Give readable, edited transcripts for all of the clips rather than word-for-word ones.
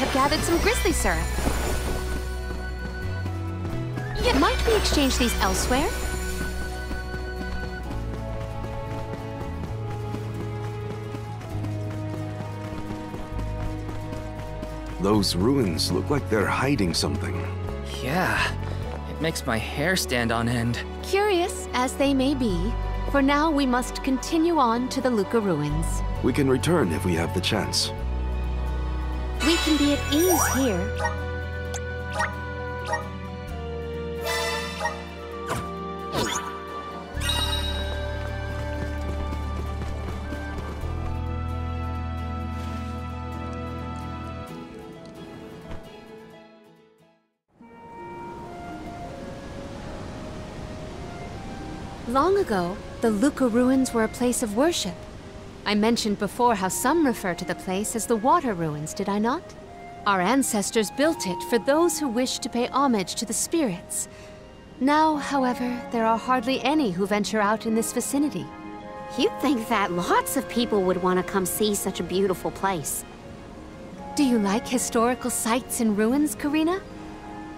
have gathered some grizzly syrup. Might we exchange these elsewhere? Those ruins look like they're hiding something. Yeah, it makes my hair stand on end. Curious as they may be, for now we must continue on to the Luca ruins. We can return if we have the chance. We can be at ease here. Long ago, the Luca ruins were a place of worship. I mentioned before how some refer to the place as the Water Ruins, did I not? Our ancestors built it for those who wished to pay homage to the spirits. Now, however, there are hardly any who venture out in this vicinity. You'd think that lots of people would want to come see such a beautiful place. Do you like historical sites and ruins, Karina?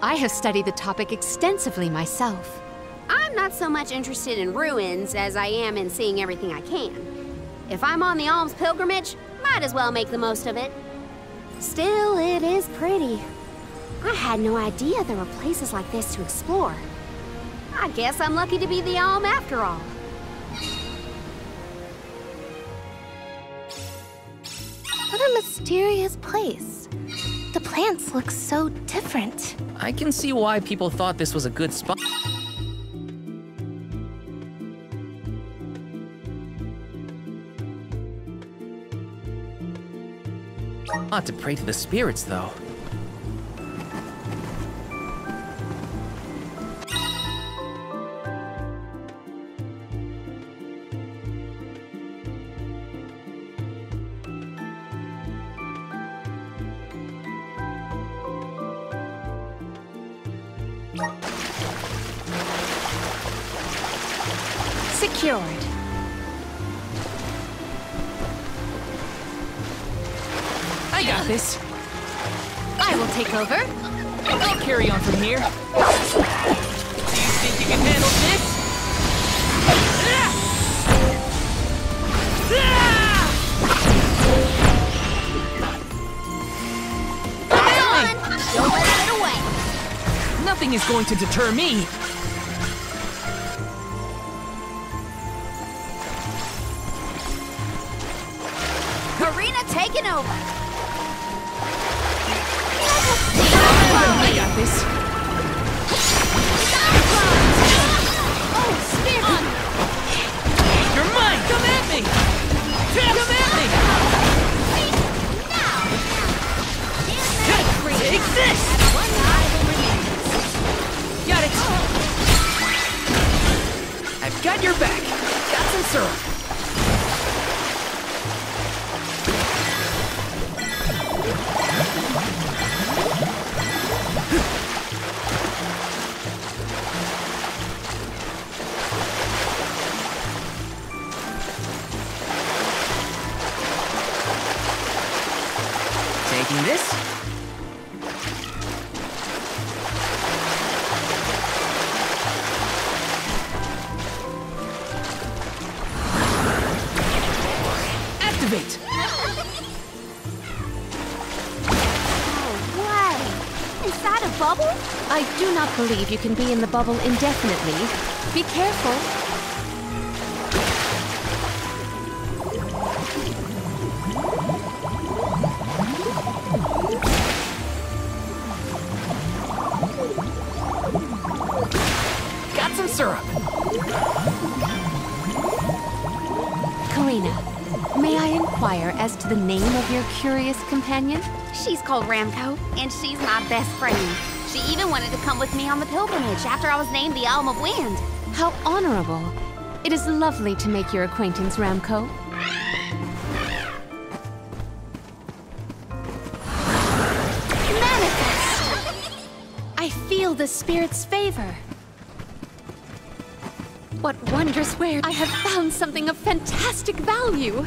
I have studied the topic extensively myself. I'm not so much interested in ruins as I am in seeing everything I can. If I'm on the alms pilgrimage, might as well make the most of it. Still, it is pretty. I had no idea there were places like this to explore. I guess I'm lucky to be the alm after all. What a mysterious place. The plants look so different. I can see why people thought this was a good spot. Not to pray to the spirits, though. Secured. I got this. I will take over. I'll carry on from here. Do you think you can handle this? Come on! Don't let it get away! Nothing is going to deter me. Karina taking over! I got this. Oh, Spirit! You're mine! Come at me! Come at me! Take this! Got it! I've got your back. Got some syrup. Taking this. Activate. No way! Is that a bubble? I do not believe you can be in the bubble indefinitely. Be careful. Got some syrup. Karina, may I inquire as to the name of your curious companion? She's called Ramco, and she's my best friend. She even wanted to come with me on the pilgrimage after I was named the Alm of Wind. How honorable. It is lovely to make your acquaintance, Ramco. Manifest! I feel the spirit's favor. What wondrous ware! I have found something of fantastic value.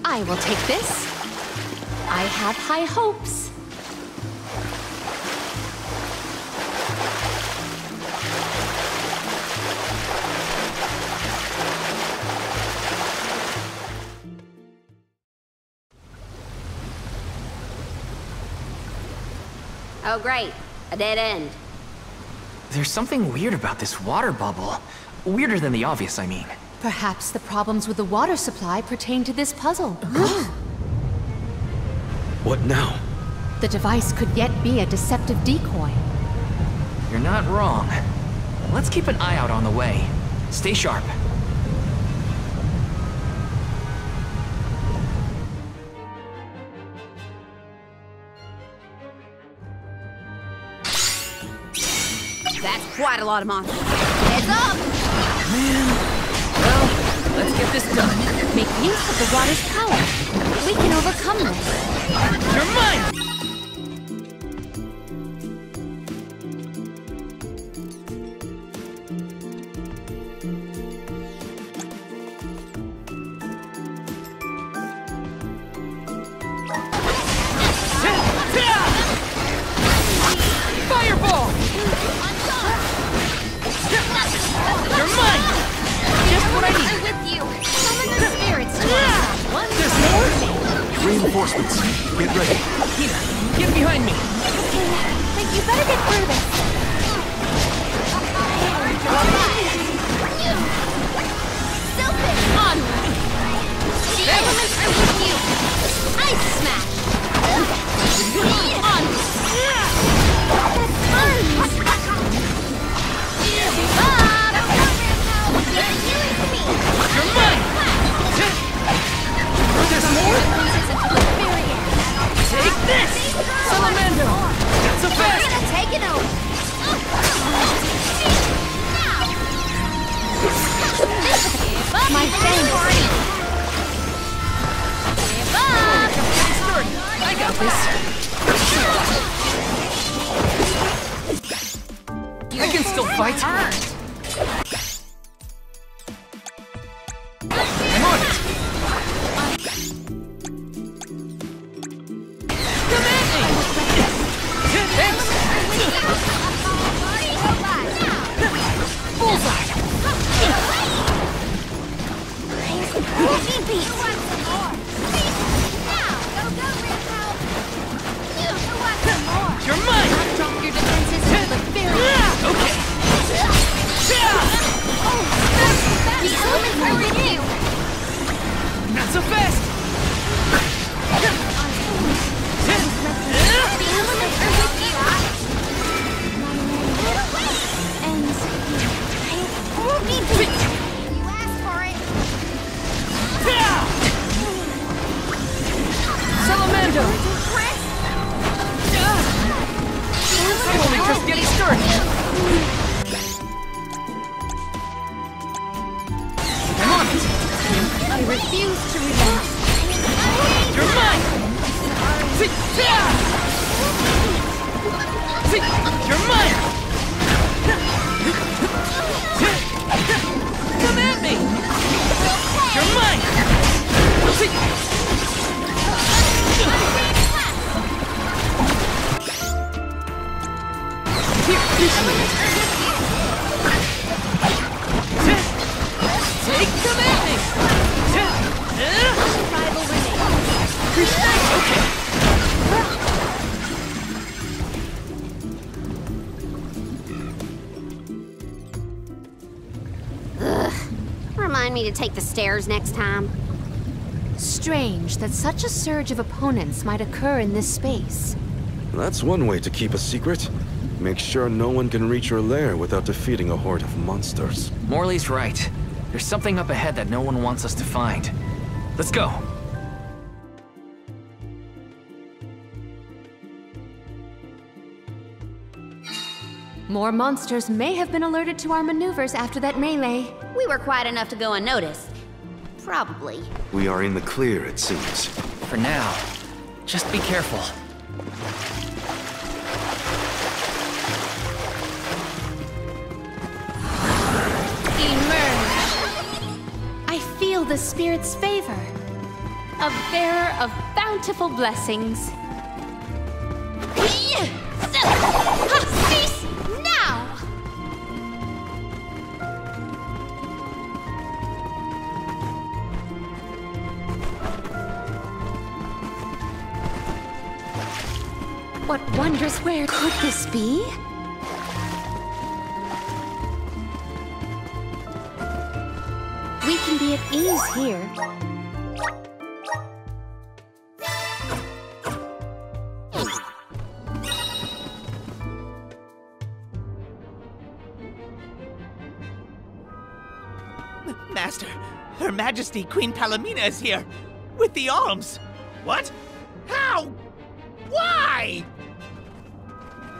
I will take this. I have high hopes. Oh great, a dead end. There's something weird about this water bubble. Weirder than the obvious, I mean. Perhaps the problems with the water supply pertain to this puzzle. What now? The device could yet be a deceptive decoy. You're not wrong. Let's keep an eye out on the way. Stay sharp. That's quite a lot of monsters. Heads up! Well, let's get this done. Make use of the water's power. We can overcome this. You're mine! Fireball! You're mine! Just what I need! I'm with you. Summon the spirits to us. There's more? Reinforcements. Get ready. Hina, get behind me! But you better get through this. Silfish! Onward! The elements are with you! Ice smash! Onward! You're mine! There's more? Take this! Salamander! Not so fast! Take it over! My thanks. I got this. I can still fight. I'm on it. Come at me. Thanks. Bullseye. You're mine. Drop your defenses and look very Okay. The elements are with you. Not so fast. The elements are with you. And I won't be beat. You asked for it. Salamander. I'm only just getting started. I'm on it. I refuse to relent. You're mine. Here, take command! Rival remains. Okay. Remind me to take the stairs next time. Strange that such a surge of opponents might occur in this space. That's one way to keep a secret. Make sure no one can reach your lair without defeating a horde of monsters. Morley's right. There's something up ahead that no one wants us to find. Let's go. More monsters may have been alerted to our maneuvers after that melee. We were quiet enough to go unnoticed. Probably. We are in the clear, it seems. For now, just be careful. Emerge! I feel the spirit's favor. A bearer of bountiful blessings. Cease now! What wondrous where could this be? We can be at ease here. Master, Her Majesty Queen Palomina is here, with the alms. What? How? Why?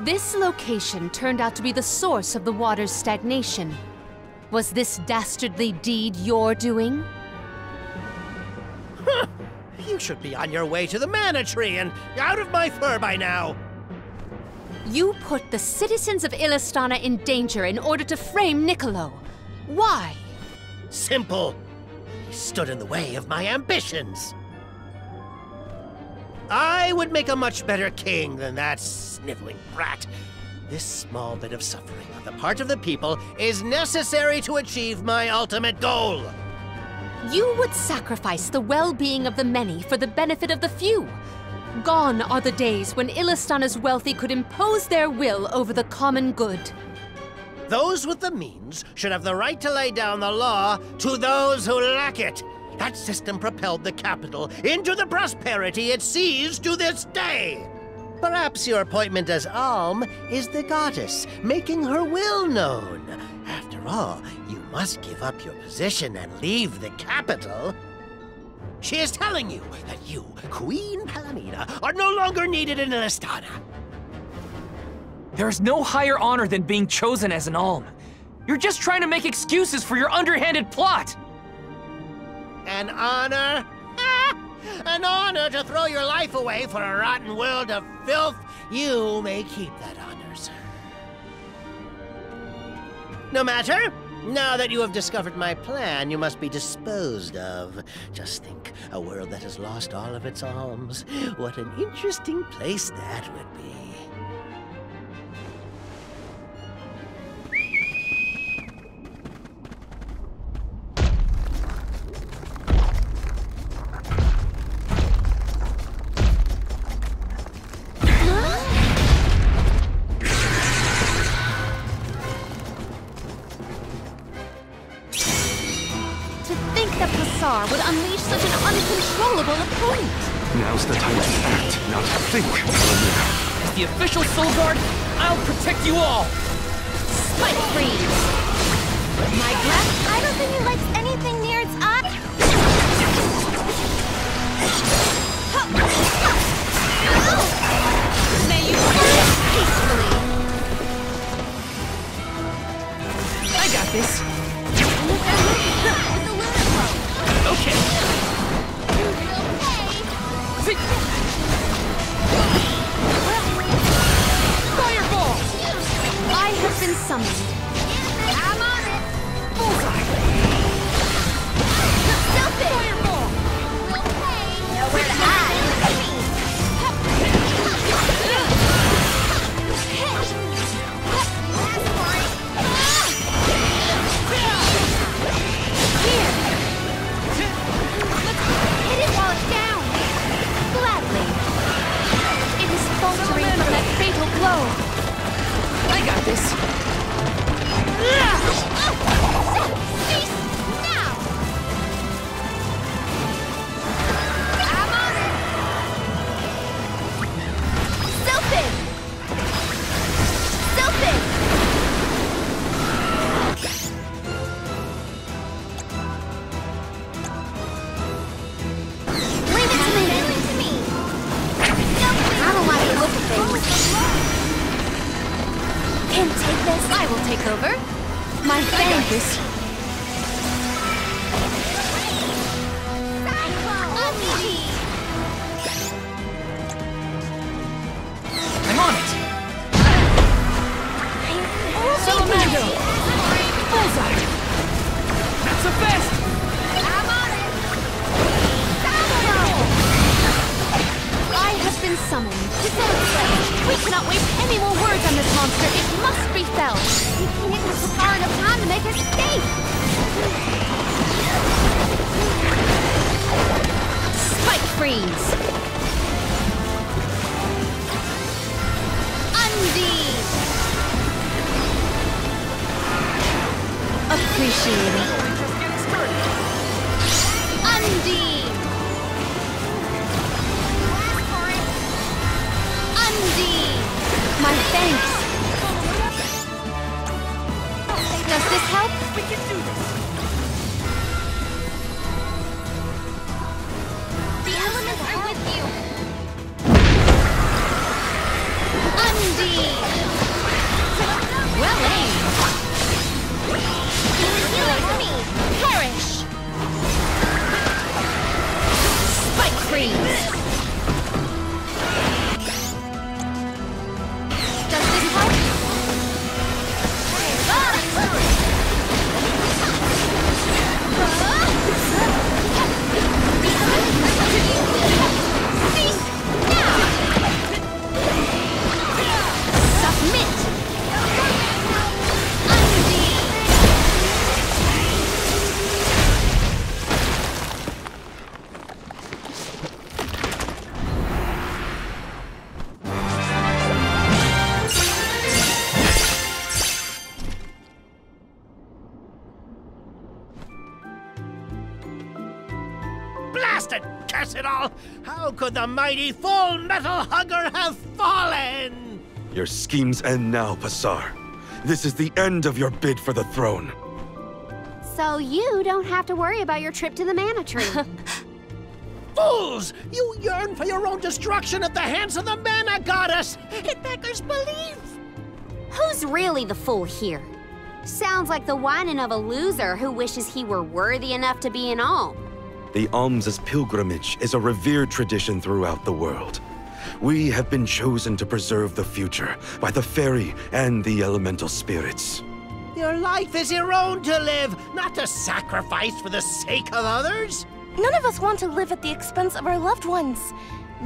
This location turned out to be the source of the water's stagnation. Was this dastardly deed your doing? Huh. You should be on your way to the Mana Tree and out of my fur by now. You put the citizens of Illistana in danger in order to frame Niccolo. Why? Simple. He stood in the way of my ambitions. I would make a much better king than that sniveling brat. This small bit of suffering on the part of the people is necessary to achieve my ultimate goal. You would sacrifice the well-being of the many for the benefit of the few. Gone are the days when Illistana's wealthy could impose their will over the common good. Those with the means should have the right to lay down the law to those who lack it. That system propelled the capital into the prosperity it sees to this day. Perhaps your appointment as Alm is the goddess, making her will known. After all, you must give up your position and leave the capital. She is telling you that you, Queen Palomina, are no longer needed in Illistana. There is no higher honor than being chosen as an alm. You're just trying to make excuses for your underhanded plot. An honor? An honor to throw your life away for a rotten world of filth? You may keep that honor, sir. No matter. Now that you have discovered my plan, you must be disposed of. Just think, a world that has lost all of its alms. What an interesting place that would be. Would unleash such an uncontrollable opponent. Now's the time to act, not think. As the official Soul Guard, I'll protect you all. Spike freeze. My breath? I don't think he likes anything near its eye. May you burn peacefully. I got this. Okay. Fireball! I have been summoned. I'm on it! Bullseye! Fireball! Nowhere to hide! I got this. I will take over. My thank is... I'm on it. Salamander. Bullseye. Not so fast. I'm on it. I have been summoned. We cannot waste any more words on this monster. It must be felled. We can't get this far enough time to make an escape. Spike freeze. Undine. Appreciated. Just getting started. Undine. Undine. My thanks. Does this help? We can do this. The elements are with you. Undine. Well aimed. Healing for me. Perish. Spike freeze. Does this help? Blasted curse it all! How could the mighty Full Metal Hugger have fallen? Your schemes end now, Passar. This is the end of your bid for the throne. So you don't have to worry about your trip to the Mana Tree. Fools! You yearn for your own destruction at the hands of the Mana Goddess! It beggars belief! Who's really the fool here? Sounds like the whining of a loser who wishes he were worthy enough to be an alm. The alms' pilgrimage is a revered tradition throughout the world. We have been chosen to preserve the future by the fairy and the elemental spirits. Your life is your own to live, not to sacrifice for the sake of others. None of us want to live at the expense of our loved ones.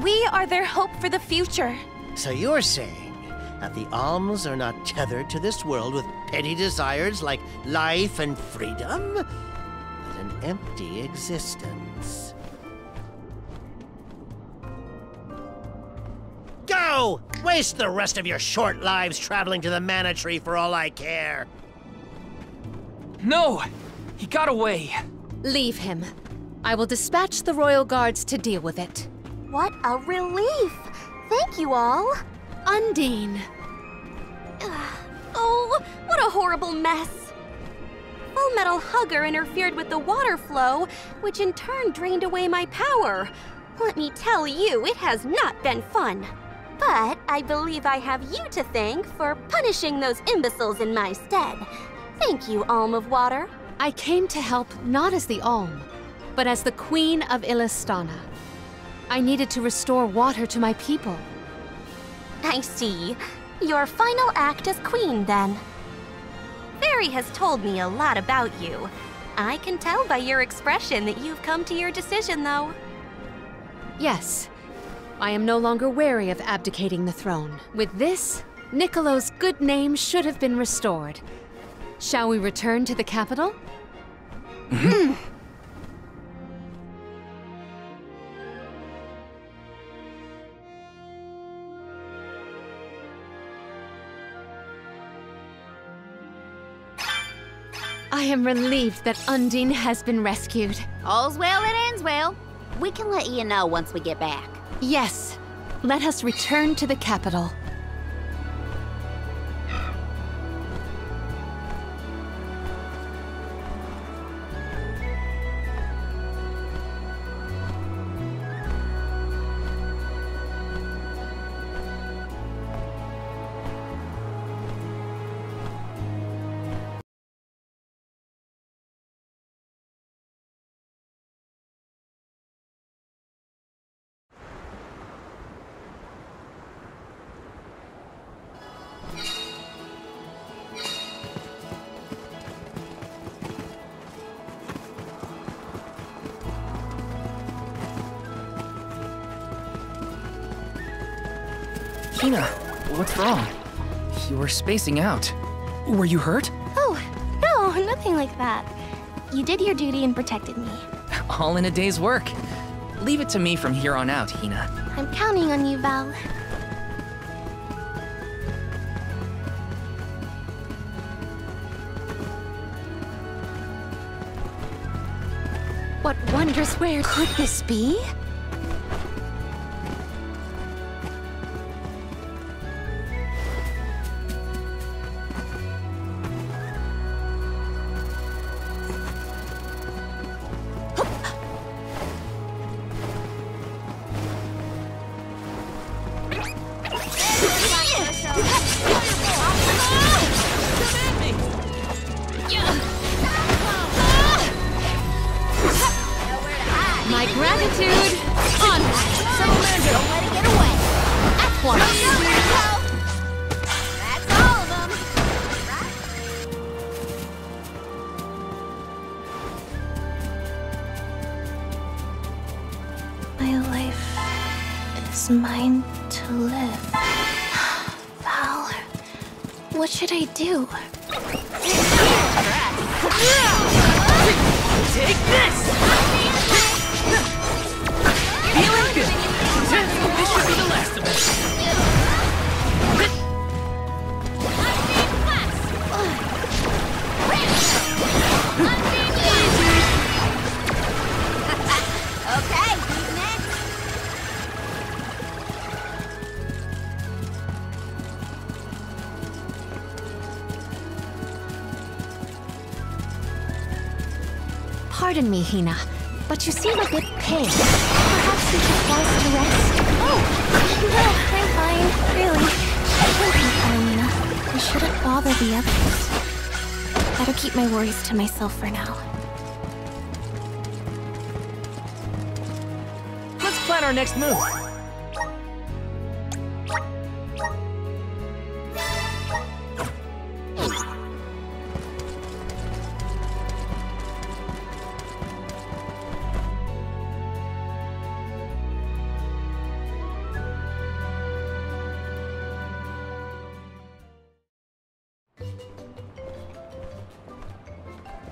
We are their hope for the future. So you're saying that the alms are not tethered to this world with petty desires like life and freedom, but an empty existence. Go! Waste the rest of your short lives traveling to the Mana Tree for all I care. No! He got away. Leave him. I will dispatch the royal guards to deal with it. What a relief! Thank you all. Undine. Oh, what a horrible mess. Full Metal Hugger interfered with the water flow, which in turn drained away my power. Let me tell you, it has not been fun. But I believe I have you to thank for punishing those imbeciles in my stead. Thank you, Alm of Water. I came to help not as the Alm, but as the Queen of Illistana. I needed to restore water to my people. I see. Your final act as queen, then. Fairy has told me a lot about you. I can tell by your expression that you've come to your decision, though. Yes. I am no longer wary of abdicating the throne. With this, Niccolo's good name should have been restored. Shall we return to the capital? I am relieved that Undine has been rescued. All's well that ends well. We can let you know once we get back. Yes, let us return to the capital. Hina, what's wrong? You were spacing out. Were you hurt? Oh, no, nothing like that. You did your duty and protected me. All in a day's work. Leave it to me from here on out, Hina. I'm counting on you, Val. What wondrous wares could this be? My gratitude! Onward! Don't let it get away! At once! That's all of them. My life is mine to live. Val, what should I do? Take this! Feeling good! This should be the last of it! Okay, who's next? Pardon me, Hina, but you seem a bit pale. Perhaps we should pause to rest? Oh, no, I'm fine, really. Thank you, Palomina. I shouldn't bother the others. Better keep my worries to myself for now. Let's plan our next move.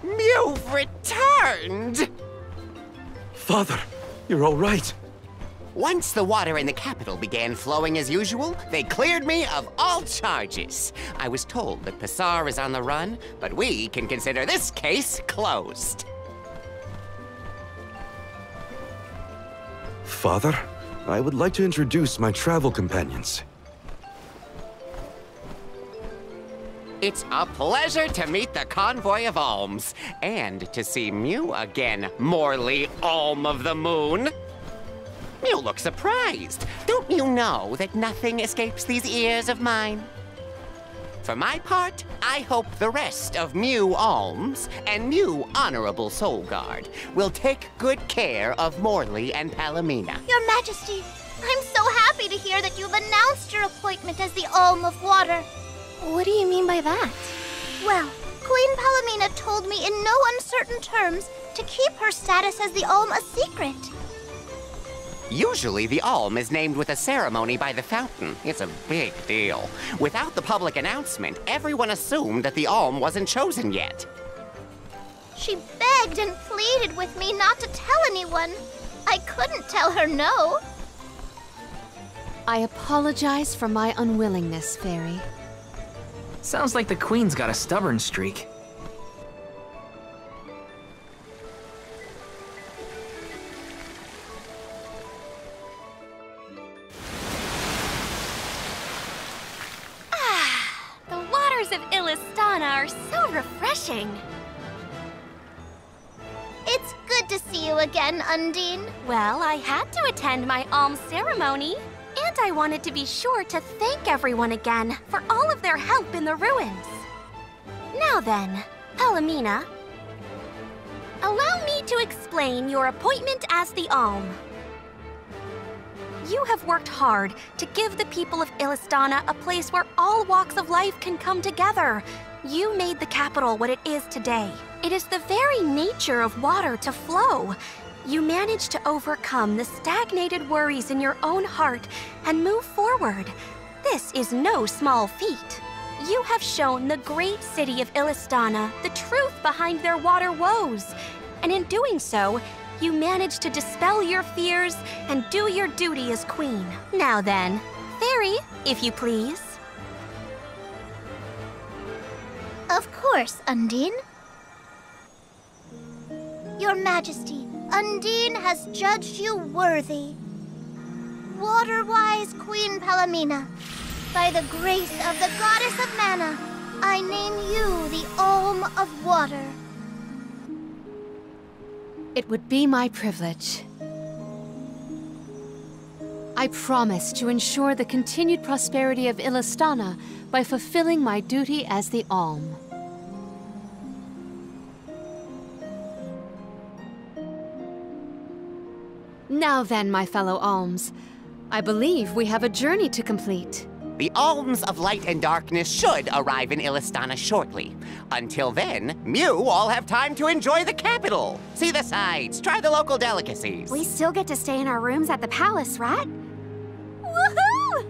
You've returned! Father, you're all right. Once the water in the capital began flowing as usual, they cleared me of all charges. I was told that Passar is on the run, but we can consider this case closed. Father, I would like to introduce my travel companions. It's a pleasure to meet the convoy of alms, and to see Mew again, Morley Alm of the Moon. You look surprised. Don't you know that nothing escapes these ears of mine? For my part, I hope the rest of Mew Alms and Mew Honorable Soul Guard will take good care of Morley and Palomina. Your Majesty, I'm so happy to hear that you've announced your appointment as the Alm of Water. What do you mean by that? Well, Queen Palomina told me in no uncertain terms to keep her status as the Alm a secret. Usually, the Alm is named with a ceremony by the fountain. It's a big deal. Without the public announcement, everyone assumed that the Alm wasn't chosen yet. She begged and pleaded with me not to tell anyone. I couldn't tell her no. I apologize for my unwillingness, Fairy. Sounds like the Queen's got a stubborn streak. shores of Illistana are so refreshing. It's good to see you again, Undine. Well, I had to attend my alms ceremony, and I wanted to be sure to thank everyone again for all of their help in the ruins. Now then, Palomina, allow me to explain your appointment as the Alm. You have worked hard to give the people of Illistana a place where all walks of life can come together. You made the capital what it is today. It is the very nature of water to flow. You managed to overcome the stagnated worries in your own heart and move forward. This is no small feat. You have shown the great city of Illistana the truth behind their water woes. And in doing so, you managed to dispel your fears and do your duty as queen. Now then, Fairy, if you please. Of course, Undine. Your Majesty, Undine has judged you worthy. Water-wise Queen Palomina, by the grace of the Goddess of Mana, I name you the Alm of Water. It would be my privilege. I promise to ensure the continued prosperity of Illistana by fulfilling my duty as the Alm. Now then, my fellow Alms, I believe we have a journey to complete. The Alms of Light and Darkness should arrive in Illistana shortly. Until then, Mew all have time to enjoy the capital. See the sights, try the local delicacies. We still get to stay in our rooms at the palace, right? Woohoo!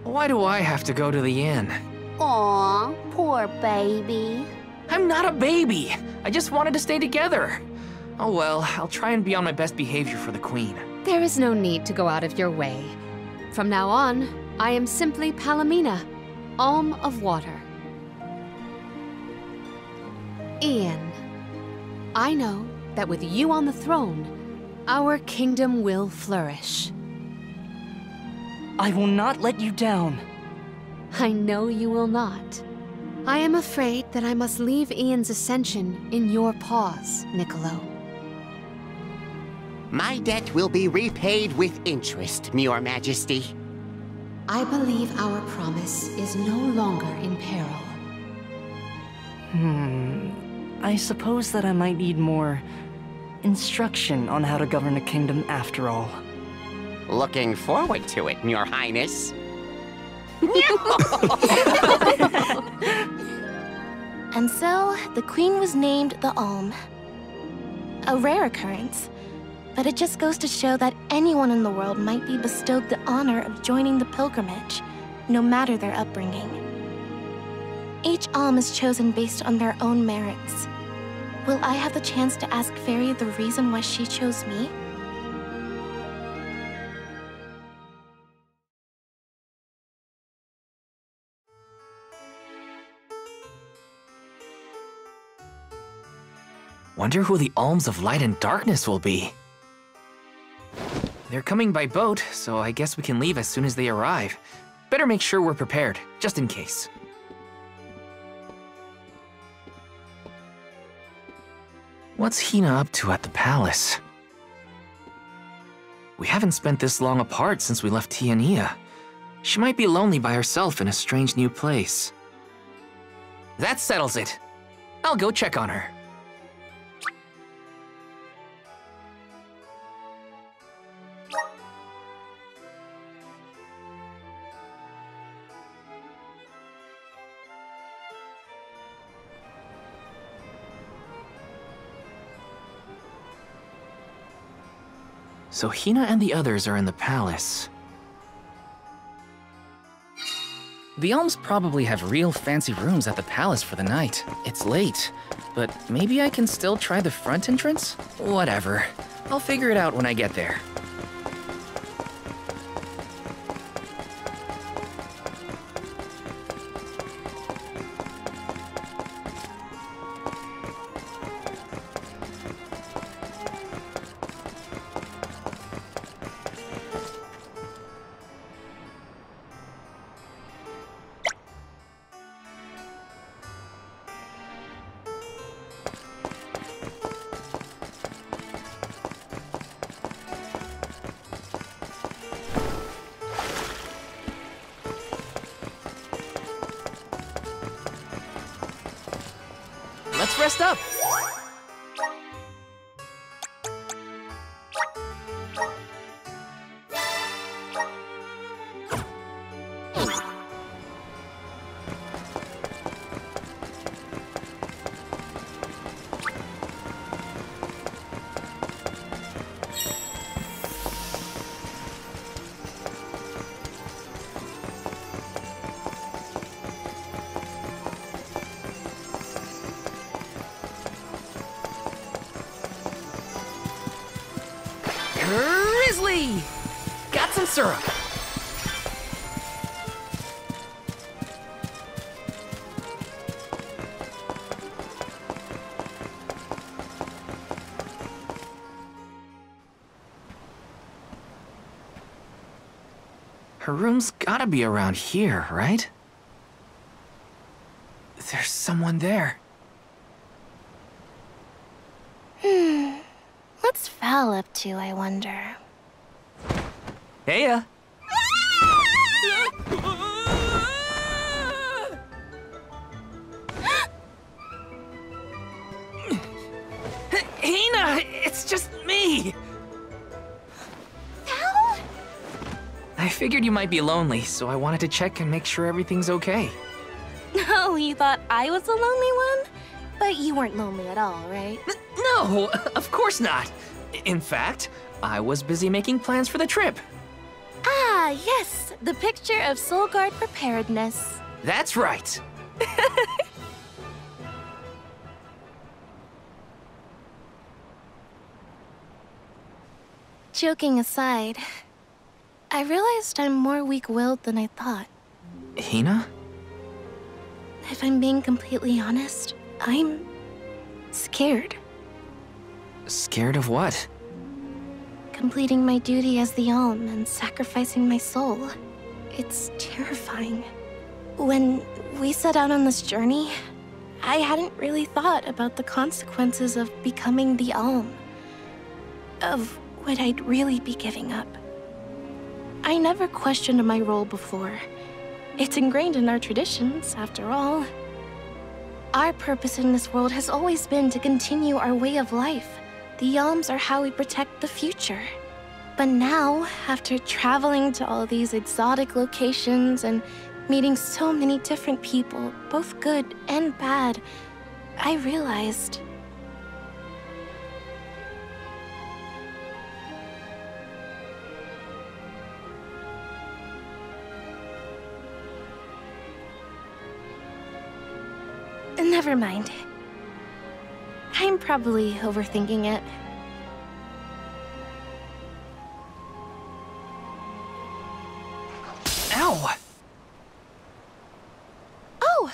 Why do I have to go to the inn? Aw, poor baby. I'm not a baby. I just wanted to stay together. Oh well, I'll try and be on my best behavior for the queen. There is no need to go out of your way. From now on, I am simply Palomina, Alm of Water. Ian, I know that with you on the throne, our kingdom will flourish. I will not let you down. I know you will not. I am afraid that I must leave Ian's ascension in your paws, Niccolo. My debt will be repaid with interest, Your Majesty. I believe our promise is no longer in peril. I suppose that I might need more instruction on how to govern a kingdom after all. Looking forward to it, Your Highness. And so, the queen was named the Alm. A rare occurrence, but it just goes to show that anyone in the world might be bestowed the honor of joining the pilgrimage, no matter their upbringing. Each Alm is chosen based on their own merits. Will I have the chance to ask Fairy the reason why she chose me? Wonder who the Alms of Light and Darkness will be. They're coming by boat, so I guess we can leave as soon as they arrive. Better make sure we're prepared, just in case. What's Hina up to at the palace? We haven't spent this long apart since we left Tiania. She might be lonely by herself in a strange new place. That settles it. I'll go check on her. So Hina and the others are in the palace. The Alms probably have real fancy rooms at the palace for the night. It's late, but maybe I can still try the front entrance? Whatever. I'll figure it out when I get there. let's rest up. Grizzly! Got some syrup. Her room's gotta be around here, right? There's someone there. What's Val up to, I wonder? Heya! Hina, it's just me! Val? I figured you might be lonely, so I wanted to check and make sure everything's okay. Oh, you thought I was the lonely one? But you weren't lonely at all, right? No, of course not. In fact, I was busy making plans for the trip. Ah, yes, the picture of Soul Guard preparedness. That's right. Joking aside, I realized I'm more weak-willed than I thought. Hina? If I'm being completely honest, I'm scared. Scared of what? Completing my duty as the Alm and sacrificing my soul. It's terrifying. When we set out on this journey, I hadn't really thought about the consequences of becoming the Alm. Of what I'd really be giving up. I never questioned my role before. It's ingrained in our traditions, after all. Our purpose in this world has always been to continue our way of life. The Alms are how we protect the future. But now, after traveling to all these exotic locations and meeting so many different people, both good and bad, I realized... Never mind. I'm probably overthinking it. Ow! Oh!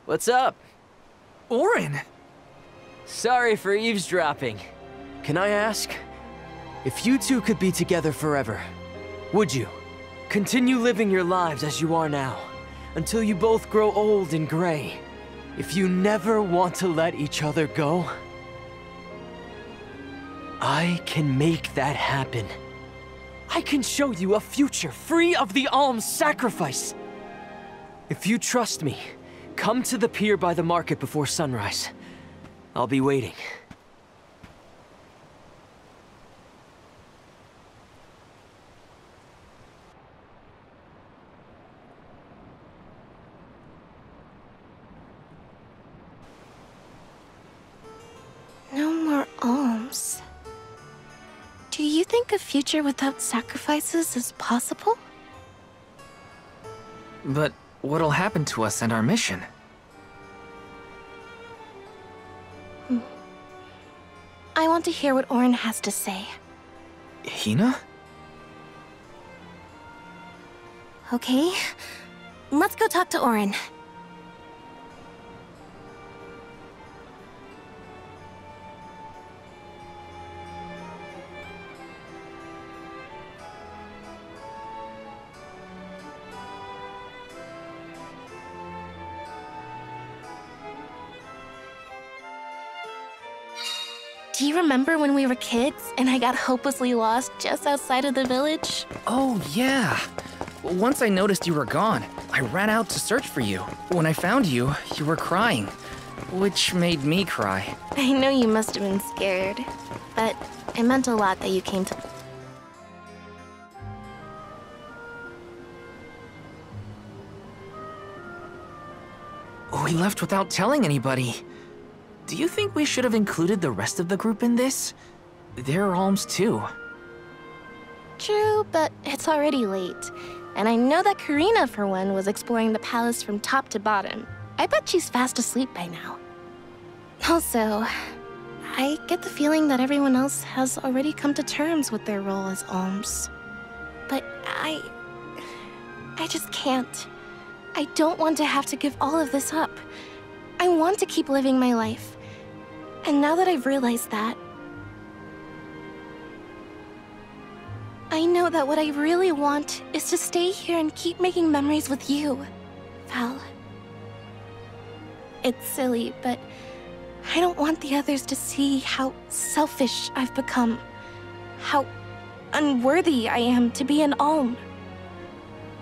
What's up? Orin! Sorry for eavesdropping. Can I ask? If you two could be together forever, would you? Continue living your lives as you are now, until you both grow old and gray. If you never want to let each other go, I can make that happen. I can show you a future free of the Alm's sacrifice. If you trust me, come to the pier by the market before sunrise. I'll be waiting. No more alms. Do you think a future without sacrifices is possible? But what'll happen to us and our mission? I want to hear what Orin has to say. Hina? Okay, let's go talk to Orin. Do you remember when we were kids and I got hopelessly lost just outside of the village? Oh, yeah. Once I noticed you were gone, I ran out to search for you. When I found you, you were crying, which made me cry. I know you must have been scared, but it meant a lot that you came to... We left without telling anybody. Do you think we should have included the rest of the group in this? They're alms too. True, but it's already late. And I know that Karina, for one, was exploring the palace from top to bottom. I bet she's fast asleep by now. Also, I get the feeling that everyone else has already come to terms with their role as alms. But I just can't. I don't want to have to give all of this up. I want to keep living my life. And now that I've realized that, I know that what I really want is to stay here and keep making memories with you, Val. It's silly, but I don't want the others to see how selfish I've become, how unworthy I am to be an alm.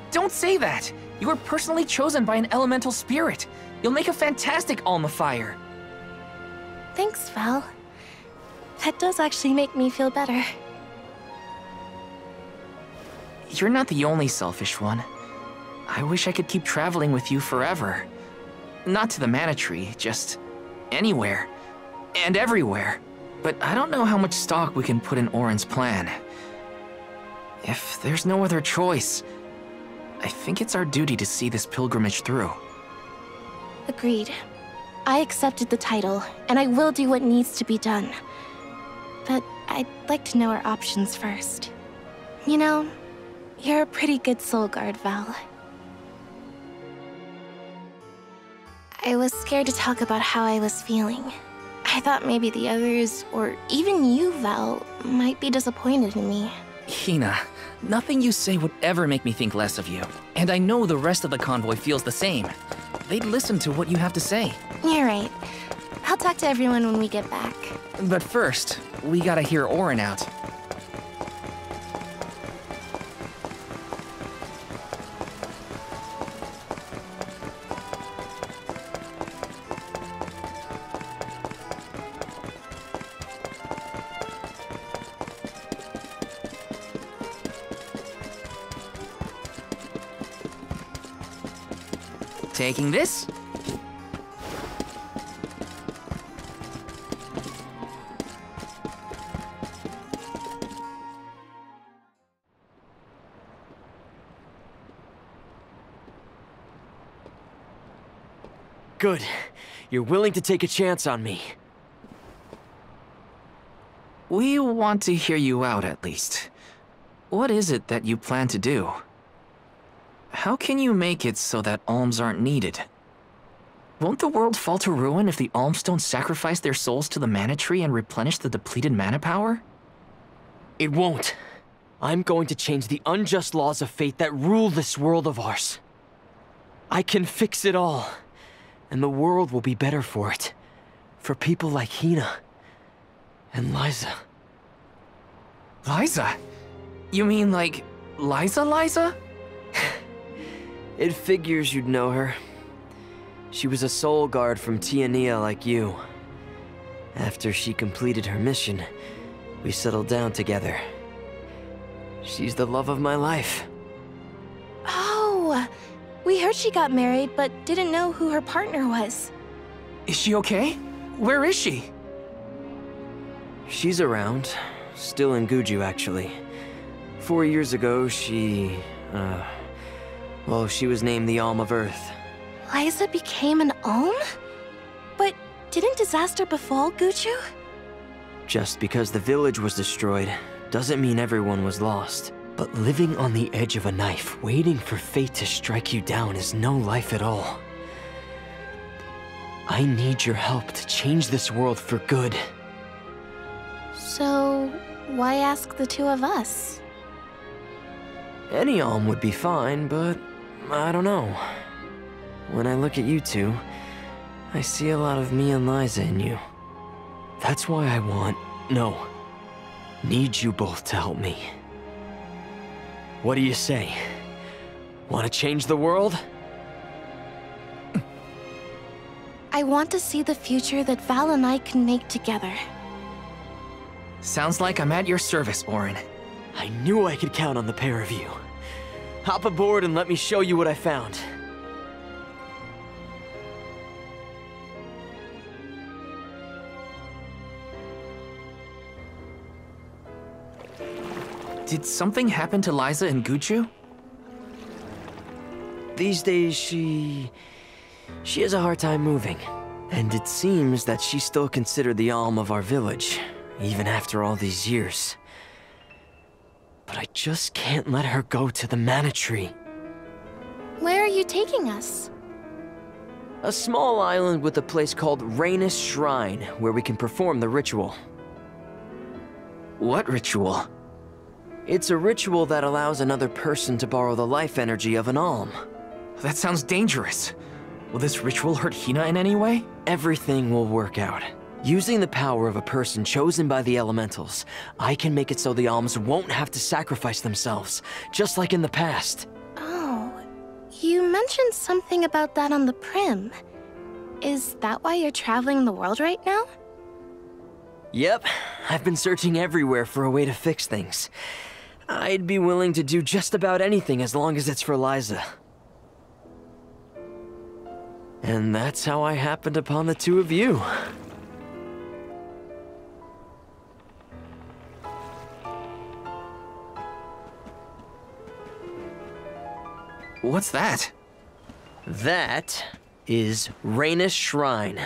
Don't say that! You were personally chosen by an elemental spirit. You'll make a fantastic alma fire. Thanks, Val. That does actually make me feel better. You're not the only selfish one. I wish I could keep traveling with you forever. Not to the Mana Tree, just anywhere. And everywhere. But I don't know how much stock we can put in Orin's plan. If there's no other choice, I think it's our duty to see this pilgrimage through. Agreed. I accepted the title, and I will do what needs to be done. But I'd like to know our options first. You know, you're a pretty good soul guard, Val. I was scared to talk about how I was feeling. I thought maybe the others, or even you, Val, might be disappointed in me. Hina, nothing you say would ever make me think less of you. And I know the rest of the convoy feels the same. They'd listen to what you have to say. You're right. I'll talk to everyone when we get back. But first, we gotta hear Orin out. Taking this? Good. You're willing to take a chance on me. We want to hear you out, at least. What is it that you plan to do? How can you make it so that alms aren't needed? Won't the world fall to ruin if the alms don't sacrifice their souls to the Mana Tree and replenish the depleted mana power? It won't. I'm going to change the unjust laws of fate that rule this world of ours. I can fix it all, and the world will be better for it. For people like Hina and Liza. Liza? You mean like Liza? It figures you'd know her. She was a soul guard from Tiania like you. After she completed her mission, we settled down together. She's the love of my life. Oh, we heard she got married, but didn't know who her partner was. Is she okay? Where is she? She's around. Still in Guju, actually. 4 years ago, she was named the Alm of Earth. Liza became an alm? But didn't disaster befall Guju? Just because the village was destroyed doesn't mean everyone was lost. But living on the edge of a knife, waiting for fate to strike you down is no life at all. I need your help to change this world for good. So, why ask the two of us? Any alm would be fine, but I don't know. When I look at you two, I see a lot of me and Liza in you. That's why I need you both to help me. What do you say? Want to change the world? I want to see the future that Val and I can make together. Sounds like I'm at your service, Orin. I knew I could count on the pair of you. Hop aboard and let me show you what I found. Did something happen to Liza and Guchu? These days, she has a hard time moving. And it seems that she's still considered the alm of our village, even after all these years. But I just can't let her go to the Mana Tree. Where are you taking us? A small island with a place called Rhaenys Shrine, where we can perform the ritual. What ritual? It's a ritual that allows another person to borrow the life energy of an alm. That sounds dangerous. Will this ritual hurt Hina in any way? Everything will work out. Using the power of a person chosen by the elementals, I can make it so the alms won't have to sacrifice themselves, just like in the past. Oh, you mentioned something about that on the Prim. Is that why you're traveling the world right now? Yep, I've been searching everywhere for a way to fix things. I'd be willing to do just about anything as long as it's for Liza. And that's how I happened upon the two of you. What's that? That is Rhaenys Shrine.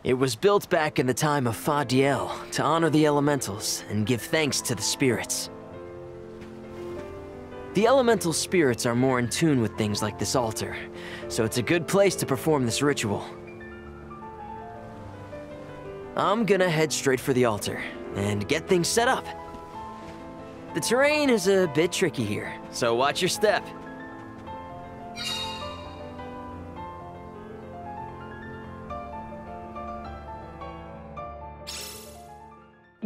It was built back in the time of Fadiel to honor the elementals and give thanks to the spirits. The elemental spirits are more in tune with things like this altar, so it's a good place to perform this ritual. I'm gonna head straight for the altar and get things set up. The terrain is a bit tricky here, so watch your step.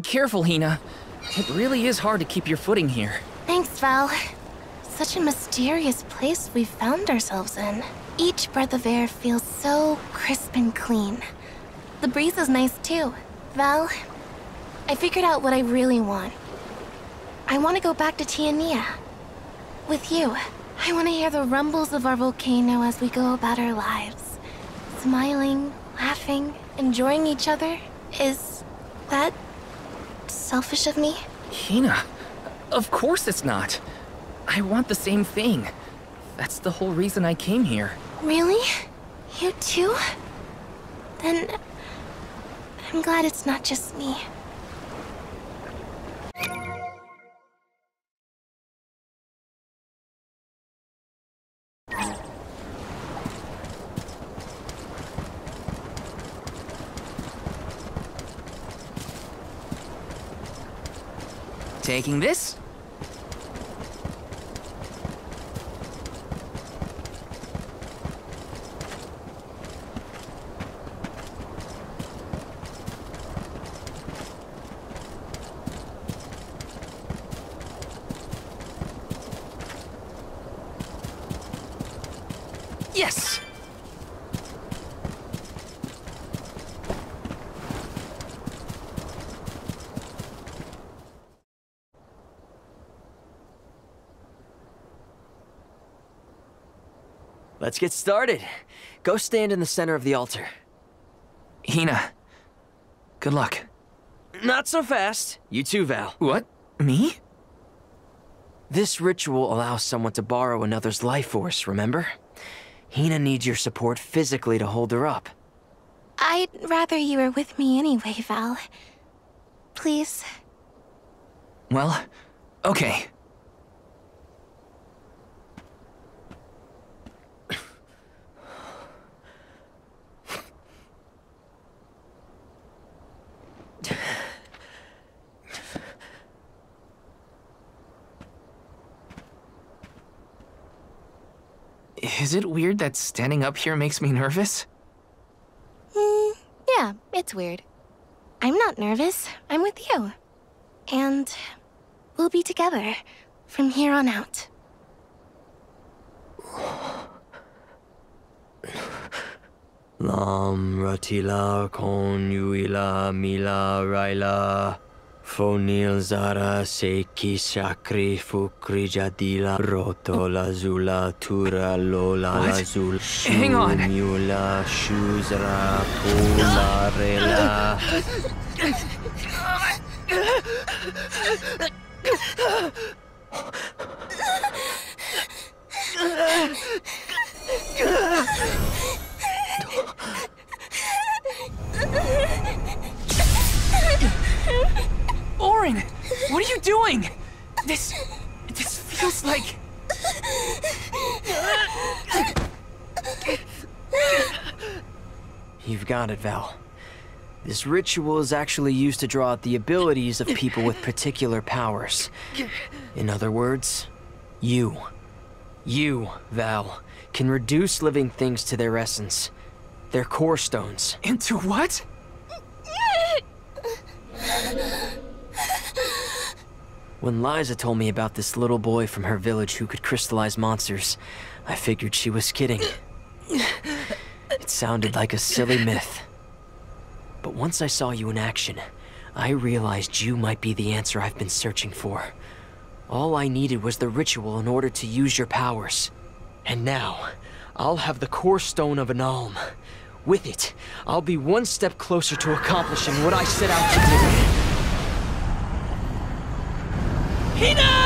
Careful, Hina. It really is hard to keep your footing here. Thanks, Val. Such a mysterious place we've found ourselves in. Each breath of air feels so crisp and clean. The breeze is nice too. Val, I figured out what I really want. I want to go back to Tiania. With you. I want to hear the rumbles of our volcano as we go about our lives. Smiling, laughing, enjoying each other. Is that selfish of me? Hina, of course it's not. I want the same thing. That's the whole reason I came here. Really? You too? Then I'm glad it's not just me. Taking this? Yes! Let's get started. Go stand in the center of the altar. Hina, good luck. Not so fast. You too, Val. What? Me? This ritual allows someone to borrow another's life force, remember? Hina needs your support physically to hold her up. I'd rather you were with me anyway, Val. Please. Well, okay. Is it weird that standing up here makes me nervous? Yeah, it's weird. I'm not nervous. I'm with you. And we'll be together from here on out. Lam ratila kon yuila mila raila. Fonil zara seki sakri fukri jadila roto lazula tura lola lazul. Hang on. Mula shuzra pula rela. Orin, what are you doing? This feels like... You've got it, Val. This ritual is actually used to draw out the abilities of people with particular powers. In other words, you, Val, can reduce living things to their essence, their core stones. Into what? When Liza told me about this little boy from her village who could crystallize monsters, I figured she was kidding. It sounded like a silly myth. But once I saw you in action, I realized you might be the answer I've been searching for. All I needed was the ritual in order to use your powers. And now, I'll have the core stone of an alm. With it, I'll be one step closer to accomplishing what I set out to do. Hina!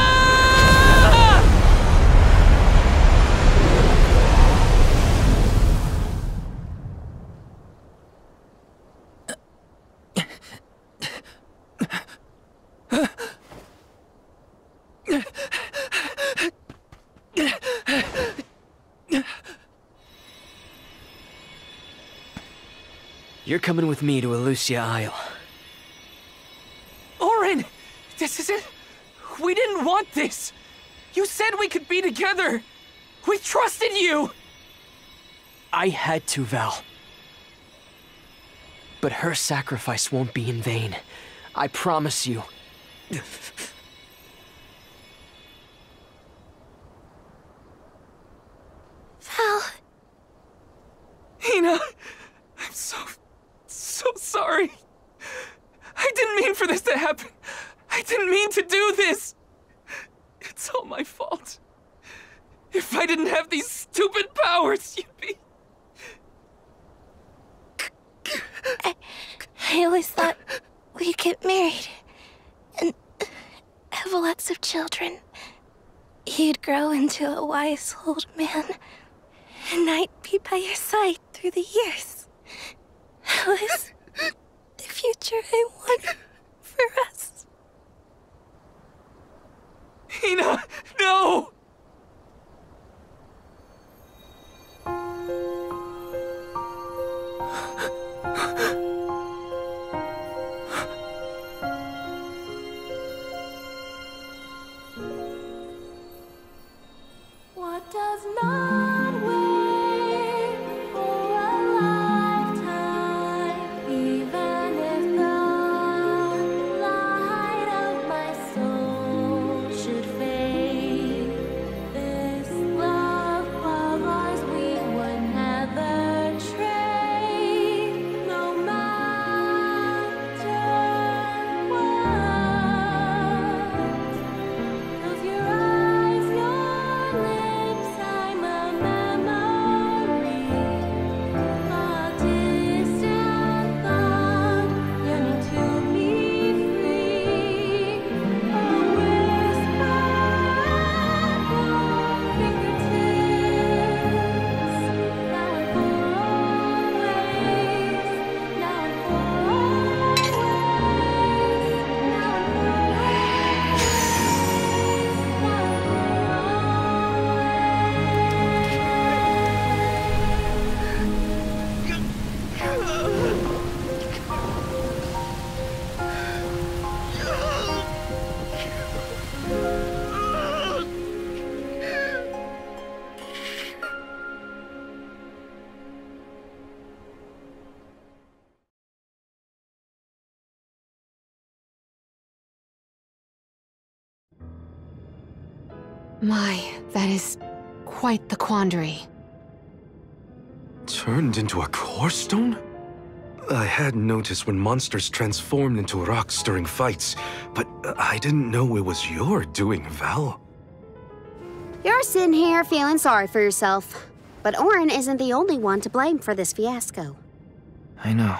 You're coming with me to Elusia Isle. Orin! This isn't... We didn't want this! You said we could be together! We trusted you! I had to, Val. But her sacrifice won't be in vain. I promise you. Val. Hina, I'm so sorry. I didn't mean for this to happen. I didn't mean to do this. It's all my fault. If I didn't have these stupid powers, you'd be... I always thought we'd get married and have lots of children. You'd grow into a wise old man, and I'd be by your side through the years. That was the future I wanted for us. Hina, no! What does not wait for a lifetime, even if the light of my soul should fade? This love of ours we would never trade, no matter what. Close your eyes, your lips, I'm a memory, a distant thought, yearning to be free, a whisper at your fingertips, now and for always, now and for always, now and for My, that is quite the quandary. Turned into a core stone? I had noticed when monsters transformed into rocks during fights, but I didn't know it was your doing, Val. You're sitting here feeling sorry for yourself. But Orin isn't the only one to blame for this fiasco. I know.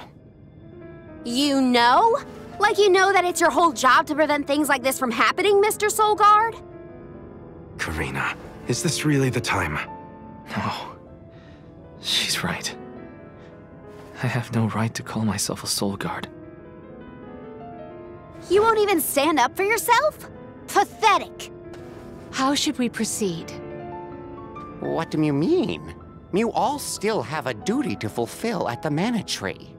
You know? Like you know that it's your whole job to prevent things like this from happening, Mr. Soulguard? Karina, is this really the time? No. She's right. I have no right to call myself a soul guard. You won't even stand up for yourself? Pathetic! How should we proceed? What do you mean? You all still have a duty to fulfill at the Mana Tree.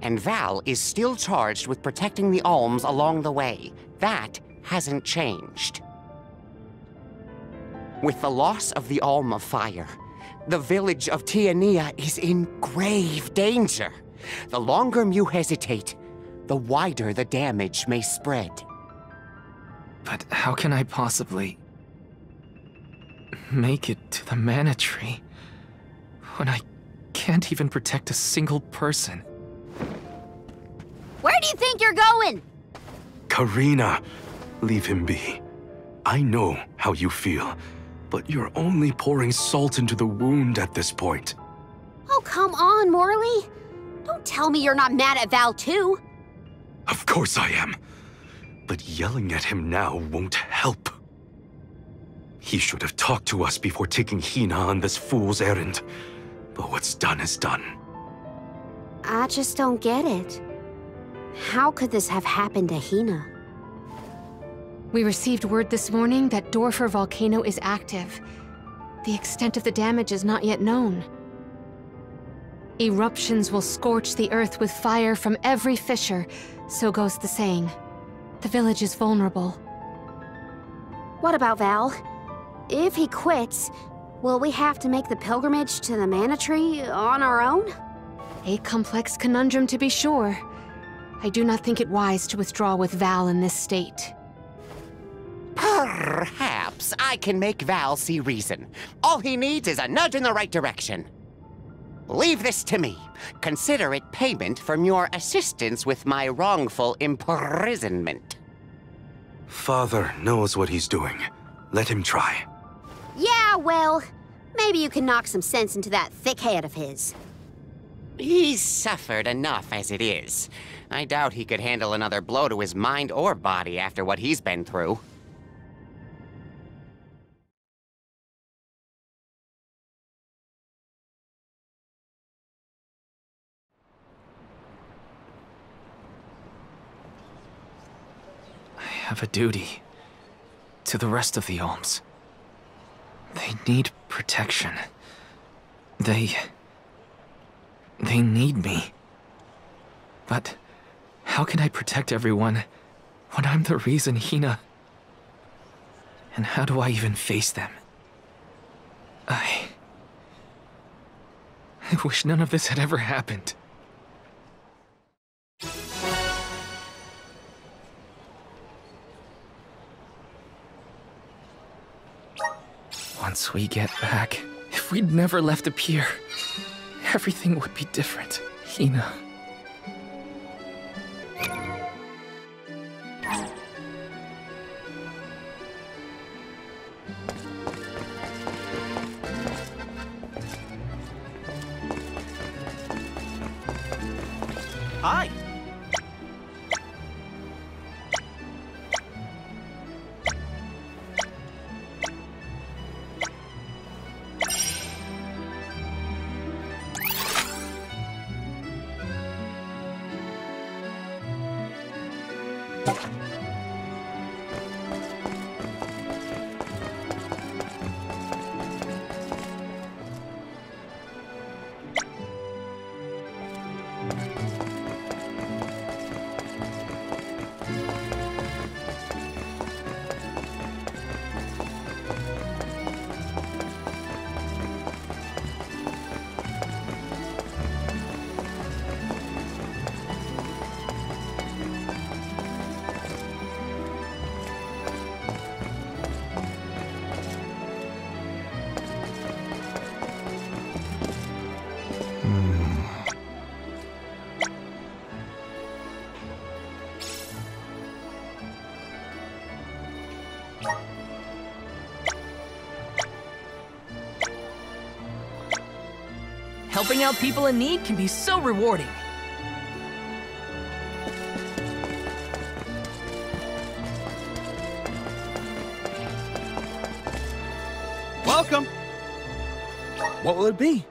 And Val is still charged with protecting the alms along the way. That hasn't changed. With the loss of the Alm of Fire, the village of Tiania is in grave danger. The longer you hesitate, the wider the damage may spread. But how can I possibly make it to the Mana Tree when I can't even protect a single person? Where do you think you're going? Karina, leave him be. I know how you feel, but you're only pouring salt into the wound at this point. Oh, come on, Morley. Don't tell me you're not mad at Val, too. Of course I am. But yelling at him now won't help. He should have talked to us before taking Hina on this fool's errand. But what's done is done. I just don't get it. How could this have happened to Hina? We received word this morning that Dorfer Volcano is active. The extent of the damage is not yet known. Eruptions will scorch the earth with fire from every fissure, so goes the saying. The village is vulnerable. What about Val? If he quits, will we have to make the pilgrimage to the Mana Tree on our own? A complex conundrum to be sure. I do not think it wise to withdraw with Val in this state. Perhaps I can make Val see reason. All he needs is a nudge in the right direction. Leave this to me. Consider it payment from your assistance with my wrongful imprisonment. Father knows what he's doing. Let him try. Yeah, well, maybe you can knock some sense into that thick head of his. He's suffered enough as it is. I doubt he could handle another blow to his mind or body after what he's been through. I have a duty to the rest of the alms. They need protection. They need me. But how can I protect everyone when I'm the reason Hina... And how do I even face them? I wish none of this had ever happened. Once we get back, if we'd never left the pier, everything would be different, Hina. Hi. Helping out people in need can be so rewarding. Welcome! What will it be?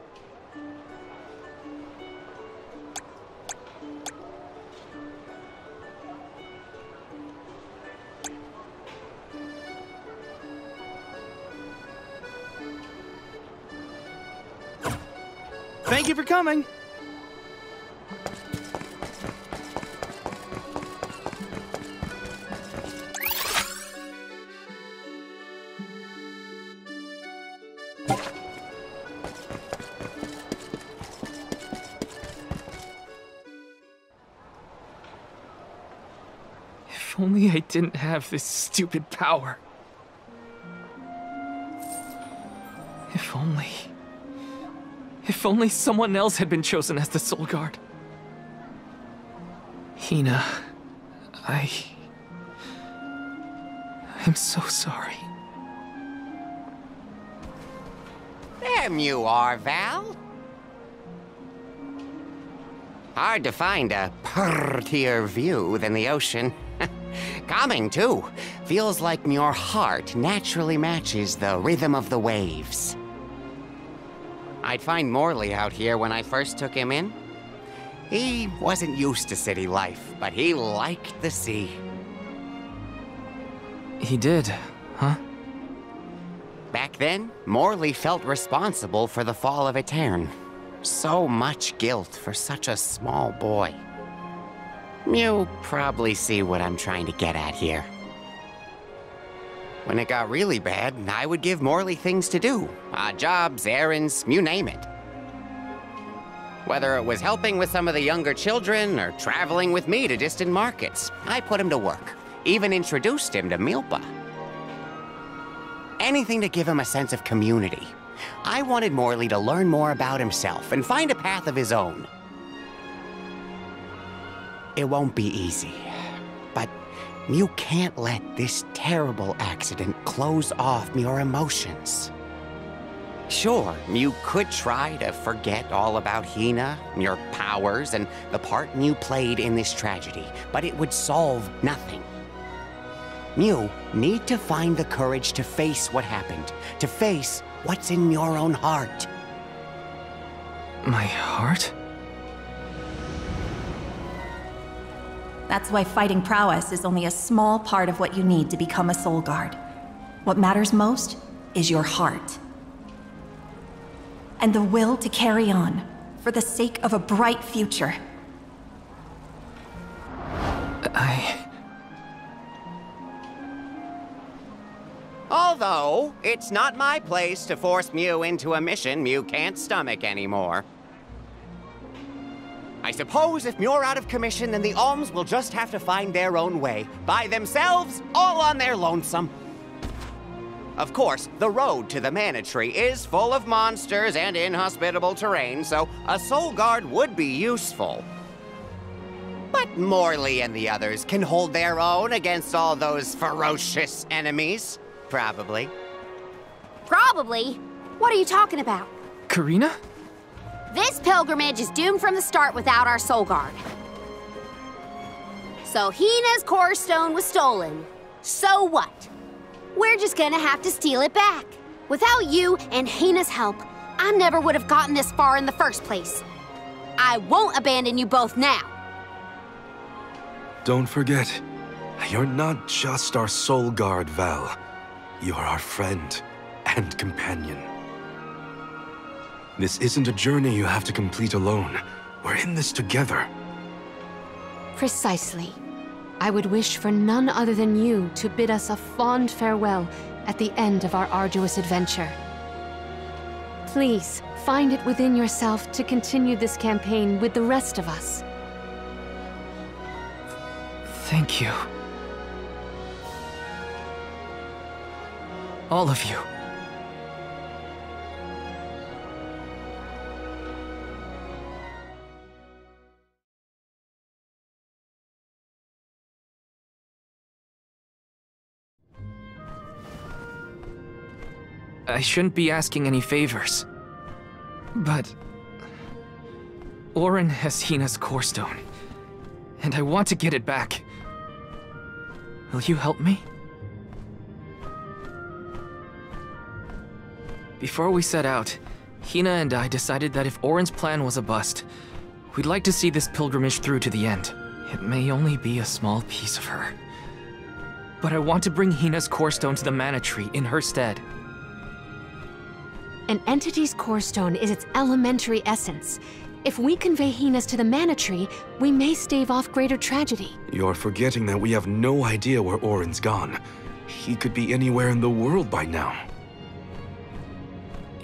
Thank you for coming! If only I didn't have this stupid power. If only... If only someone else had been chosen as the Soul Guard. Hina, I'm so sorry. There you are, Val. Hard to find a prettier view than the ocean. Calming, too. Feels like your heart naturally matches the rhythm of the waves. I'd find Morley out here when I first took him in. He wasn't used to city life, but he liked the sea. He did, huh? Back then, Morley felt responsible for the fall of Etern. So much guilt for such a small boy. You probably see what I'm trying to get at here. When it got really bad, I would give Morley things to do. Jobs, errands, you name it. Whether it was helping with some of the younger children or traveling with me to distant markets, I put him to work. Even introduced him to Milpa. Anything to give him a sense of community. I wanted Morley to learn more about himself and find a path of his own. It won't be easy, but you can't let this terrible accident close off your emotions. Sure, you could try to forget all about Hina, your powers, and the part you played in this tragedy, but it would solve nothing. You need to find the courage to face what happened, to face what's in your own heart. My heart? That's why fighting prowess is only a small part of what you need to become a Soul Guard. What matters most is your heart. And the will to carry on, for the sake of a bright future. Although, it's not my place to force Mew into a mission Mew can't stomach anymore. I suppose if Muir out of commission, then the Alms will just have to find their own way. By themselves, all on their lonesome. Of course, the road to the Mana Tree is full of monsters and inhospitable terrain, so a Soul Guard would be useful. But Morley and the others can hold their own against all those ferocious enemies. Probably. Probably? What are you talking about? Karina? This pilgrimage is doomed from the start without our Soul Guard. So Hina's core stone was stolen. So what? We're just gonna have to steal it back. Without you and Hina's help, I never would have gotten this far in the first place. I won't abandon you both now. Don't forget, you're not just our Soul Guard, Val. You're our friend and companion. This isn't a journey you have to complete alone. We're in this together. Precisely. I would wish for none other than you to bid us a fond farewell at the end of our arduous adventure. Please, find it within yourself to continue this campaign with the rest of us. Thank you. All of you. I shouldn't be asking any favors, but Orin has Hina's core stone, and I want to get it back. Will you help me? Before we set out, Hina and I decided that if Orin's plan was a bust, we'd like to see this pilgrimage through to the end. It may only be a small piece of her, but I want to bring Hina's core stone to the Mana Tree in her stead. An entity's core stone is its elementary essence. If we convey Hina's to the Mana Tree, we may stave off greater tragedy. You're forgetting that we have no idea where Orin's gone. He could be anywhere in the world by now.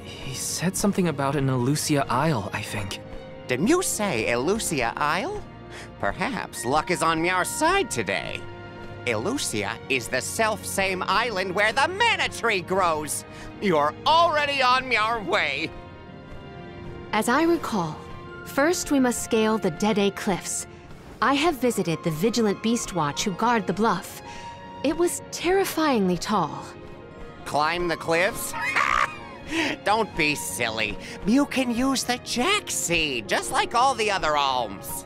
He said something about an Elusia Isle, I think. Didn't you say Elusia Isle? Perhaps luck is on our side today. Elusia is the self-same island where the Mana Tree grows. You're already on your way. As I recall, first we must scale the Dede Cliffs. I have visited the Vigilant Beast Watch who guard the bluff. It was terrifyingly tall. Climb the cliffs? Don't be silly. You can use the Jack Seed, just like all the other alms.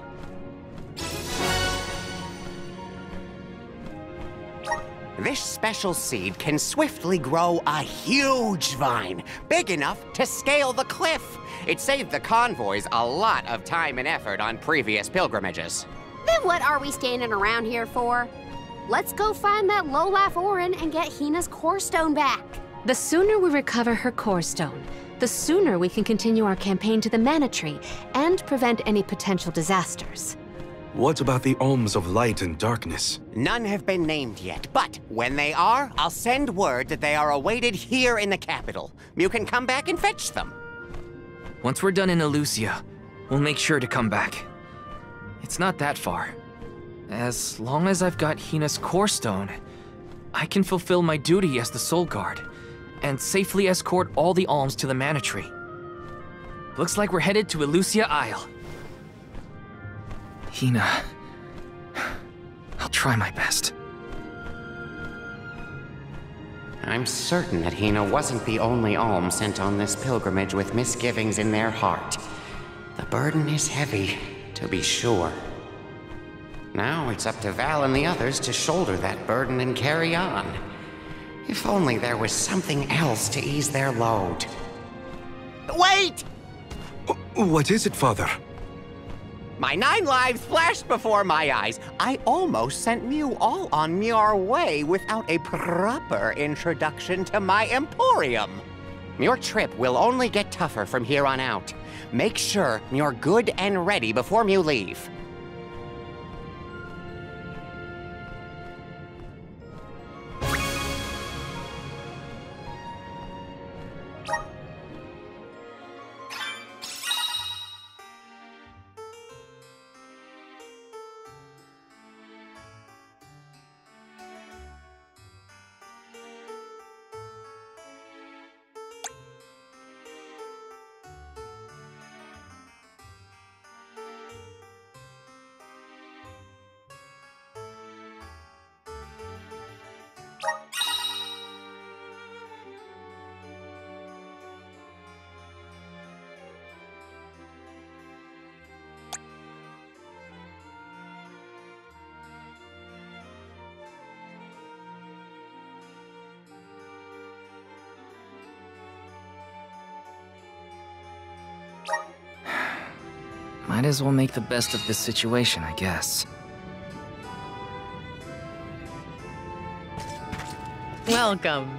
This special seed can swiftly grow a huge vine, big enough to scale the cliff. It saved the convoys a lot of time and effort on previous pilgrimages. Then what are we standing around here for? Let's go find that lowlife Orin and get Hina's core stone back. The sooner we recover her core stone, the sooner we can continue our campaign to the Mana Tree and prevent any potential disasters. What about the alms of light and darkness? None have been named yet, but when they are, I'll send word that they are awaited here in the capital. You can come back and fetch them. Once we're done in Elusia, we'll make sure to come back. It's not that far. As long as I've got Hina's core stone, I can fulfill my duty as the Soul Guard and safely escort all the alms to the Mana Tree. Looks like we're headed to Elusia Isle. Hina, I'll try my best. I'm certain that Hina wasn't the only alm sent on this pilgrimage with misgivings in their heart. The burden is heavy, to be sure. Now it's up to Val and the others to shoulder that burden and carry on. If only there was something else to ease their load. Wait! What is it, Father? My 9 lives flashed before my eyes. I almost sent you all on your way without a proper introduction to my emporium. Your trip will only get tougher from here on out. Make sure you're good and ready before you leave. Might as well make the best of this situation, I guess. Welcome.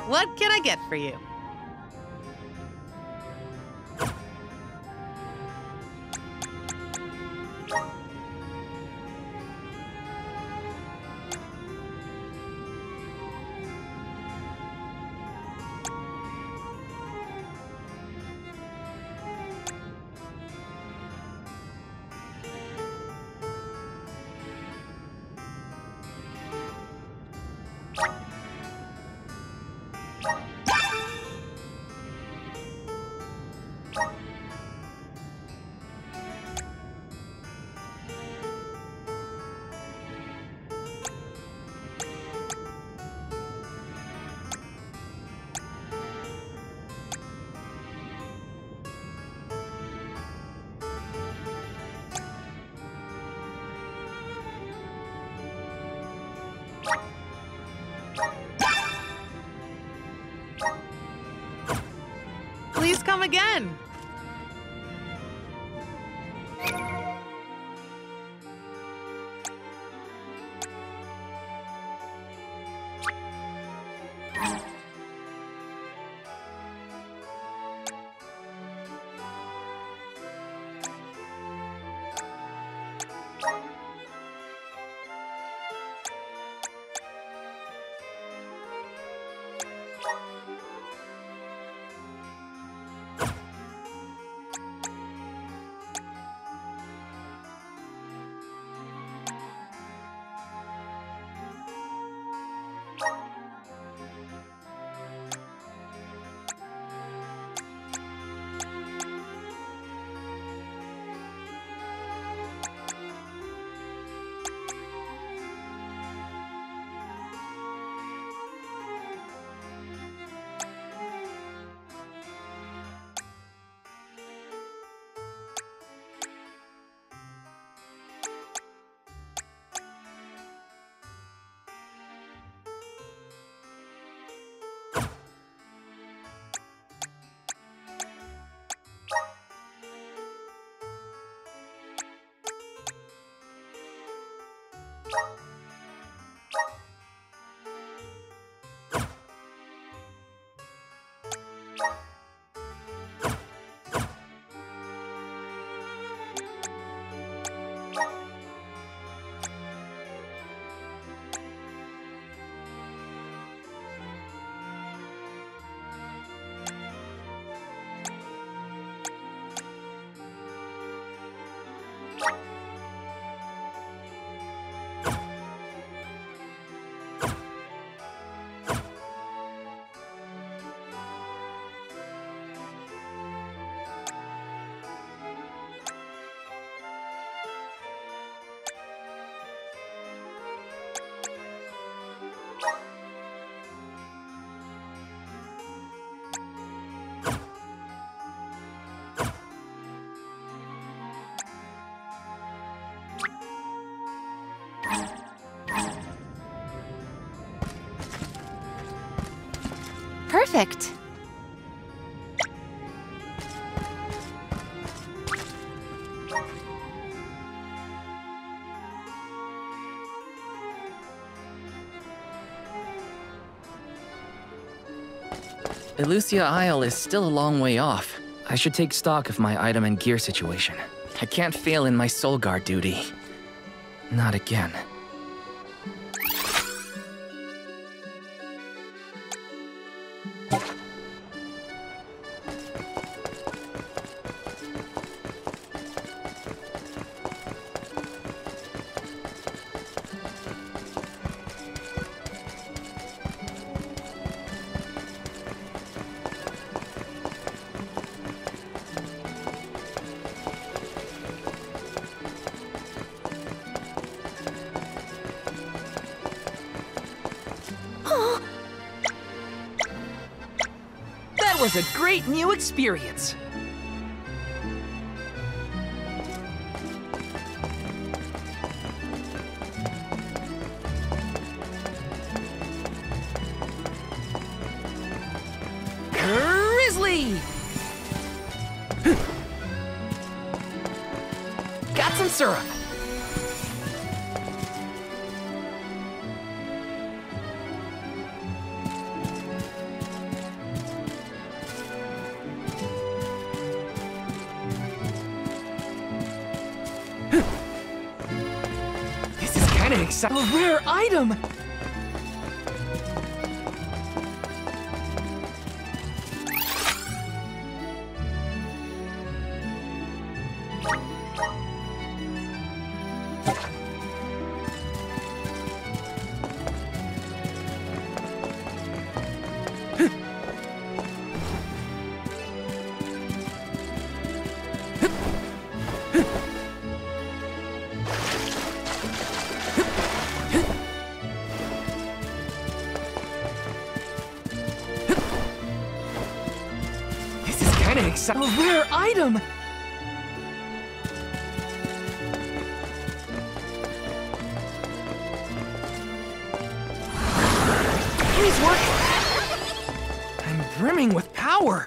What can I get for you? come again. Perfect. Elusia Isle is still a long way off. I should take stock of my item and gear situation. I can't fail in my Soul Guard duty. Not again. That was a great new experience. Grizzly! Got some syrup. This is kind of exciting. A rare item! A rare item! Please work! I'm brimming with power!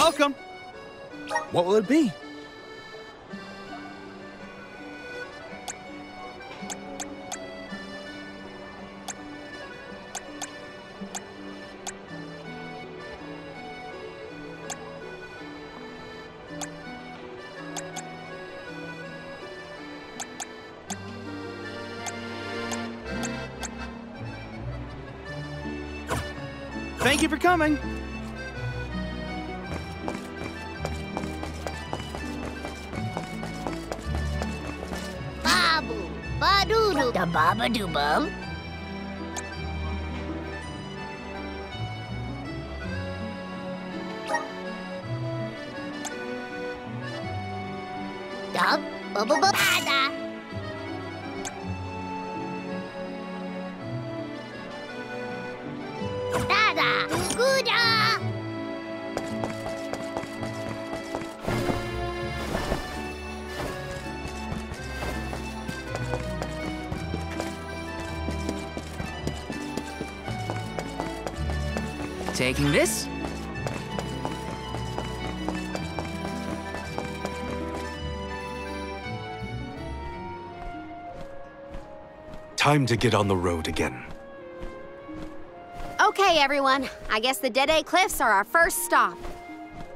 Welcome. What will it be? Thank you for coming. Babu, badoodle, da babadoo-bum. Dub, bubba-bada. Dada, Guda. Taking this? Time to get on the road again. Okay, everyone. I guess the Dede Cliffs are our first stop.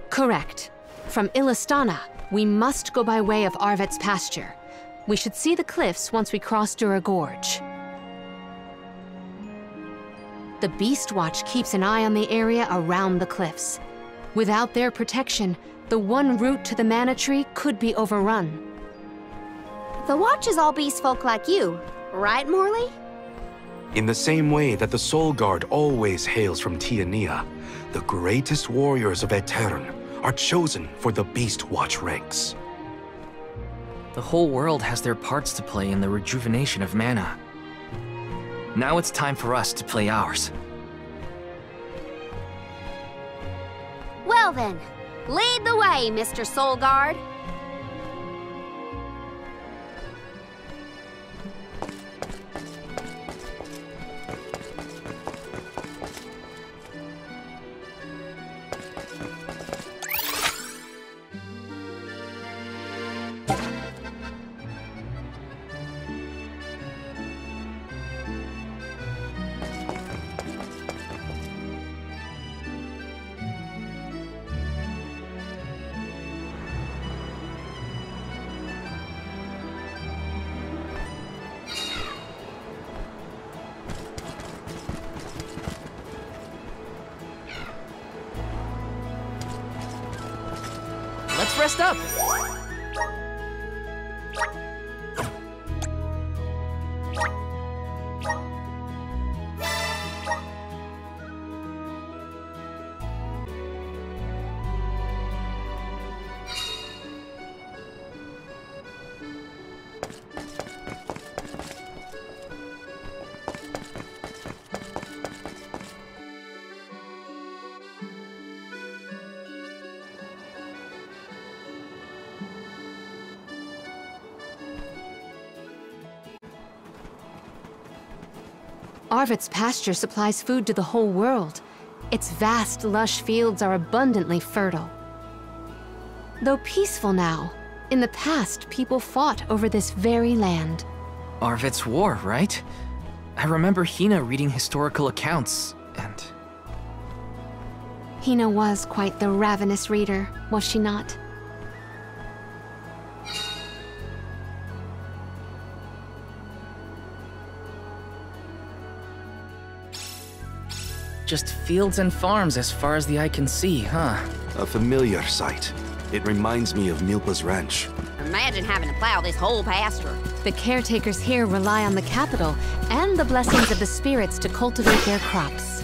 Correct. From Illistana, we must go by way of Arvet's pasture. We should see the cliffs once we cross Dura Gorge. The Beast Watch keeps an eye on the area around the cliffs. Without their protection, the one route to the Mana Tree could be overrun. The Watch is all beast folk like you, right, Morley? In the same way that the Soul Guard always hails from Tiania, the greatest warriors of Aetern are chosen for the Beast Watch ranks. The whole world has their parts to play in the rejuvenation of mana. Now it's time for us to play ours. Well then, lead the way, Mr. Soul Guard. Let's rest up! Arvet's pasture supplies food to the whole world. Its vast, lush fields are abundantly fertile. Though peaceful now, in the past people fought over this very land. Arvet's war, right? I remember Hina reading historical accounts, and... Hina was quite the ravenous reader, was she not? Just fields and farms as far as the eye can see, huh? A familiar sight. It reminds me of Milpa's ranch. Imagine having to plow this whole pasture. The caretakers here rely on the capital and the blessings of the spirits to cultivate their crops.